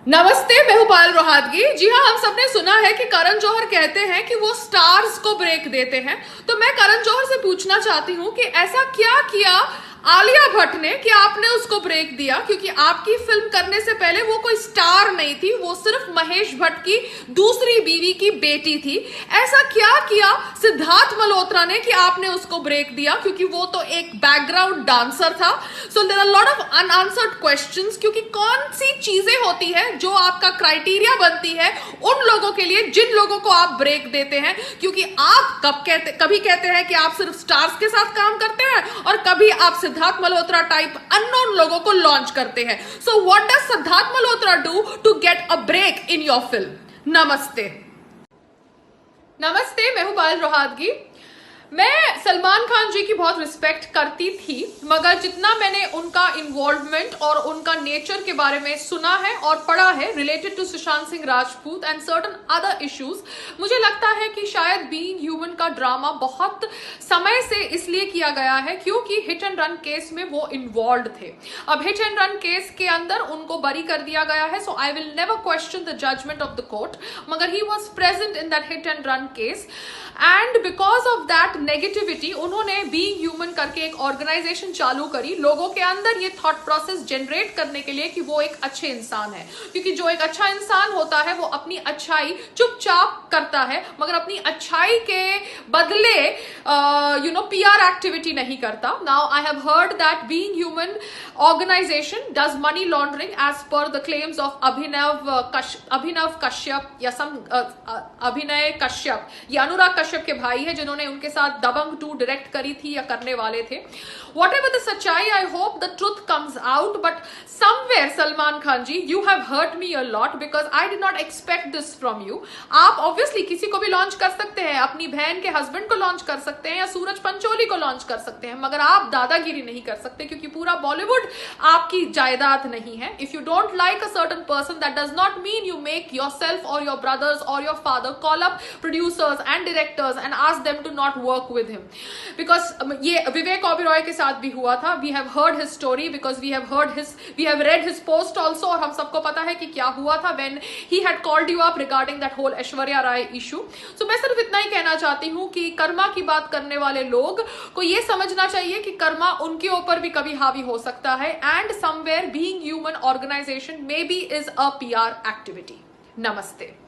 नमस्ते, मैं हूं पायल रोहातगी। जी हाँ, हम सबने सुना है कि करण जौहर कहते हैं कि वो स्टार्स को ब्रेक देते हैं। तो मैं करण जौहर से पूछना चाहती हूँ कि ऐसा क्या किया आलिया भट्ट ने कि आपने उसको ब्रेक दिया, क्योंकि आपकी फिल्म करने से पहले वो कोई स्टार नहीं थी, वो सिर्फ महेश भट्ट की दूसरी बीवी की बेटी थी। ऐसा क्या किया सिद्धार्थ मल्होत्रा ने कि आपने उसको ब्रेक दिया, क्योंकि वो तो एक बैकग्राउंड डांसर था। So there are lot of unanswered questions, क्योंकि कौन सी चीजें होती है जो आपका क्राइटेरिया बनती है उन लोगों के लिए जिन लोगों को आप ब्रेक देते हैं। क्योंकि आप कभी कहते हैं कि आप सिर्फ स्टार्स के साथ काम करते हैं और कभी आप सिद्धार्थ मल्होत्रा टाइप अननोन लोगों को लॉन्च करते हैं। So what does Siddharth Malhotra do to get a break in your film? नमस्ते। नमस्ते, मैं हूं पायल रोहातगी। मैं सलमान खान जी की बहुत रिस्पेक्ट करती थी, मगर जितना मैंने उनका इन्वॉल्वमेंट और उनका नेचर के बारे में सुना है और पढ़ा है related to Sushant Singh Rajput and certain other issues, मुझे लगता है कि शायद बीइंग ह्यूमन का ड्रामा बहुत समय से इसलिए किया गया है क्योंकि हिट एंड रन केस में वो इन्वॉल्व थे। अब हिट एंड रन केस के अंदर उनको बरी कर दिया गया है, so I will never question the judgement of the court, मगर he was present in that hit and run case and because of that negativity उन्होंने बीइंग ह्यूमन करके एक ऑर्गेनाइजेशन चालू करी लोगों के अंदर ये थॉट प्रोसेस जनरेट करने के लिए कि वो एक अच्छे इंसान है। क्योंकि जो एक अच्छा इंसान होता है वो अपनी अच्छाई चुपचाप करता है, मगर अपनी अच्छाई के बदले पीआर एक्टिविटी नहीं करता। Now I have heard that being human organisation does money laundering as per the claims of Abhinav Kashyap या अभिनय कश्यप, ये अनुराग कश्यप के भाई है जिन्होंने उनके साथ दबंग 2 डायरेक्ट करी थी या करने वाले थे। Whatever the सच्चाई, I hope the truth comes out, but somewhere Salman Khan ji, you have hurt me a lot because I did not expect this from you। आप obviously किसी को भी लॉन्च कर सकते हैं, अपनी बहन के हस्बैंड को लॉन्च कर सकते हैं या सूरज पंचोली को लॉन्च कर सकते हैं, मगर आप दादागिरी नहीं कर सकते क्योंकि पूरा बॉलीवुड आपकी जायदाद नहीं है। If you don't like a certain person, that does not mean you make yourself or your brothers or your father call up producers and directors and ask them to not work with him, because ये विवेक ओबेरॉय के साथ भी हुआ था। We have heard his story because we have read his post also, और हम सबको पता है कि क्या हुआ था when he had called you up regarding that whole Aishwarya Rai issue। So मैं सिर्फ इतना ही कहना चाहती हूँ कि कर्मा की बात करने वाले लोग को ये समझना चाहिए कि कर्मा उनके ऊपर भी कभी हावी हो सकता है, and somewhere being human organization maybe is a PR activity। नमस्ते।